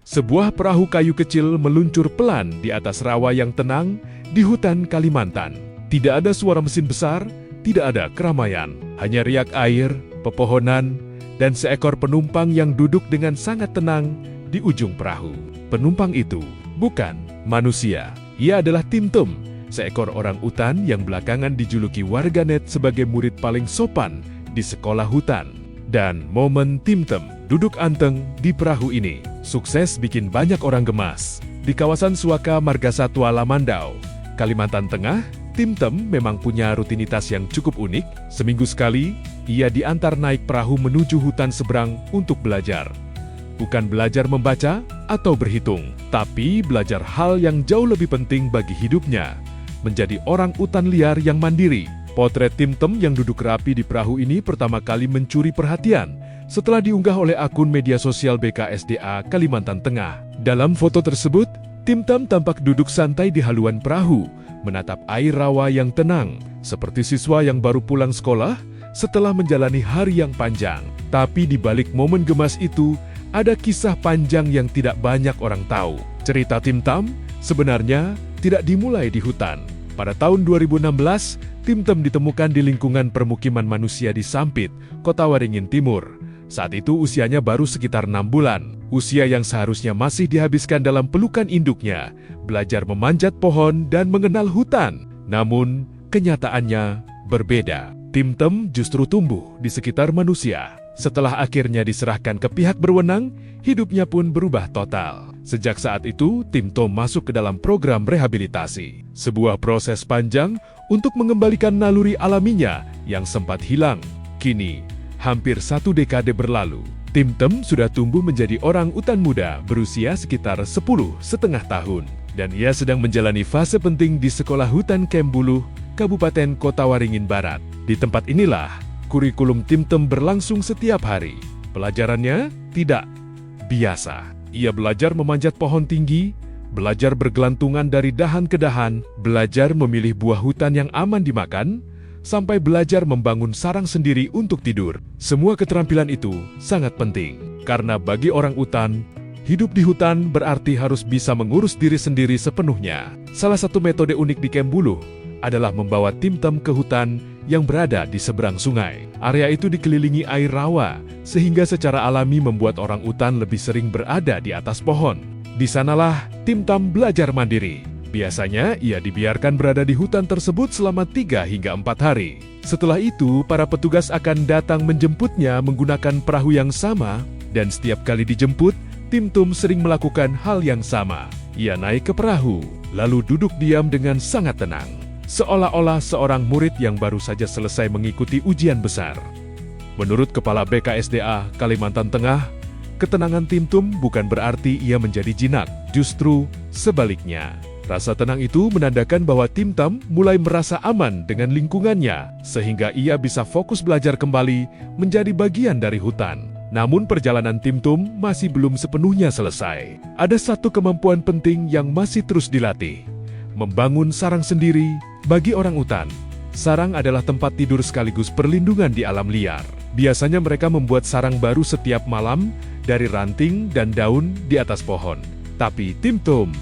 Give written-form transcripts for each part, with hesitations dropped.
Sebuah perahu kayu kecil meluncur pelan di atas rawa yang tenang di hutan Kalimantan. Tidak ada suara mesin besar, tidak ada keramaian, hanya riak air, pepohonan, dan seekor penumpang yang duduk dengan sangat tenang di ujung perahu. Penumpang itu bukan manusia, ia adalah Timtum, seekor orang utan yang belakangan dijuluki warganet sebagai murid paling sopan di sekolah hutan. Dan momen Timtum duduk anteng di perahu ini sukses bikin banyak orang gemas. Di kawasan Suaka Margasatwa Lamandau, Kalimantan Tengah, Timtum memang punya rutinitas yang cukup unik. Seminggu sekali, ia diantar naik perahu menuju hutan seberang untuk belajar. Bukan belajar membaca atau berhitung, tapi belajar hal yang jauh lebih penting bagi hidupnya, menjadi orang utan liar yang mandiri. Potret Timtum yang duduk rapi di perahu ini pertama kali mencuri perhatian setelah diunggah oleh akun media sosial BKSDA Kalimantan Tengah. Dalam foto tersebut, Timtum tampak duduk santai di haluan perahu, menatap air rawa yang tenang, seperti siswa yang baru pulang sekolah setelah menjalani hari yang panjang. Tapi di balik momen gemas itu, ada kisah panjang yang tidak banyak orang tahu. Cerita Timtum sebenarnya tidak dimulai di hutan. Pada tahun 2016, Timtum ditemukan di lingkungan permukiman manusia di Sampit, Kota Waringin Timur. Saat itu usianya baru sekitar 6 bulan. Usia yang seharusnya masih dihabiskan dalam pelukan induknya, belajar memanjat pohon dan mengenal hutan. Namun, kenyataannya berbeda. Timtum justru tumbuh di sekitar manusia. Setelah akhirnya diserahkan ke pihak berwenang, hidupnya pun berubah total. Sejak saat itu, Timtum masuk ke dalam program rehabilitasi. Sebuah proses panjang untuk mengembalikan naluri alaminya yang sempat hilang. Kini, hampir 1 dekade berlalu, Timtum sudah tumbuh menjadi orang utan muda berusia sekitar 10,5 tahun. Dan ia sedang menjalani fase penting di Sekolah Hutan Kembuluh, Kabupaten Kota Waringin Barat. Di tempat inilah, kurikulum Timtum berlangsung setiap hari. Pelajarannya tidak biasa. Ia belajar memanjat pohon tinggi, belajar bergelantungan dari dahan ke dahan, belajar memilih buah hutan yang aman dimakan, sampai belajar membangun sarang sendiri untuk tidur. Semua keterampilan itu sangat penting, karena bagi orang utan, hidup di hutan berarti harus bisa mengurus diri sendiri sepenuhnya. Salah satu metode unik di Kembuluh adalah membawa Timtum ke hutan yang berada di seberang sungai. Area itu dikelilingi air rawa, sehingga secara alami membuat orang utan lebih sering berada di atas pohon. Di sanalah Timtum belajar mandiri. Biasanya ia dibiarkan berada di hutan tersebut selama 3 hingga 4 hari. Setelah itu, para petugas akan datang menjemputnya menggunakan perahu yang sama, dan setiap kali dijemput, Timtum sering melakukan hal yang sama. Ia naik ke perahu, lalu duduk diam dengan sangat tenang, seolah-olah seorang murid yang baru saja selesai mengikuti ujian besar. Menurut Kepala BKSDA Kalimantan Tengah, ketenangan Timtum bukan berarti ia menjadi jinak, justru sebaliknya. Rasa tenang itu menandakan bahwa Timtum mulai merasa aman dengan lingkungannya, sehingga ia bisa fokus belajar kembali menjadi bagian dari hutan. Namun perjalanan Timtum masih belum sepenuhnya selesai. Ada satu kemampuan penting yang masih terus dilatih: membangun sarang sendiri. Bagi orang utan, sarang adalah tempat tidur sekaligus perlindungan di alam liar. Biasanya mereka membuat sarang baru setiap malam dari ranting dan daun di atas pohon. Tapi Timtum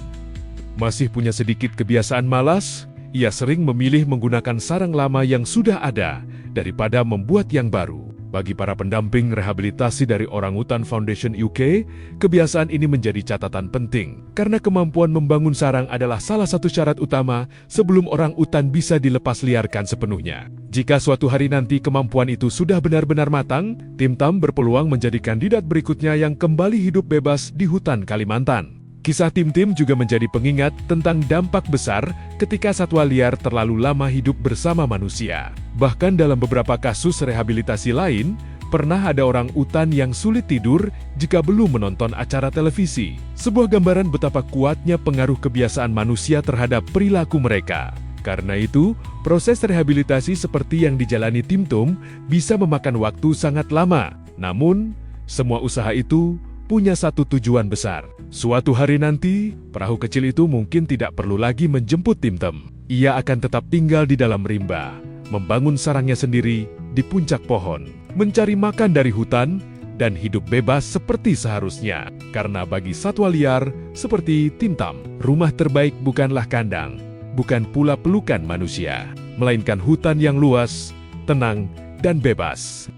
masih punya sedikit kebiasaan malas. Ia sering memilih menggunakan sarang lama yang sudah ada daripada membuat yang baru. Bagi para pendamping rehabilitasi dari Orangutan Foundation UK, kebiasaan ini menjadi catatan penting, karena kemampuan membangun sarang adalah salah satu syarat utama sebelum orang utan bisa dilepas liarkan sepenuhnya. Jika suatu hari nanti kemampuan itu sudah benar-benar matang, Timtum berpeluang menjadi kandidat berikutnya yang kembali hidup bebas di hutan Kalimantan. Kisah Timtum juga menjadi pengingat tentang dampak besar ketika satwa liar terlalu lama hidup bersama manusia. Bahkan dalam beberapa kasus rehabilitasi lain, pernah ada orang utan yang sulit tidur jika belum menonton acara televisi. Sebuah gambaran betapa kuatnya pengaruh kebiasaan manusia terhadap perilaku mereka. Karena itu, proses rehabilitasi seperti yang dijalani Timtum bisa memakan waktu sangat lama. Namun, semua usaha itu punya satu tujuan besar. Suatu hari nanti, perahu kecil itu mungkin tidak perlu lagi menjemput Timtum. Ia akan tetap tinggal di dalam rimba, membangun sarangnya sendiri di puncak pohon, mencari makan dari hutan, dan hidup bebas seperti seharusnya. Karena bagi satwa liar seperti Tintam, rumah terbaik bukanlah kandang, bukan pula pelukan manusia, melainkan hutan yang luas, tenang, dan bebas.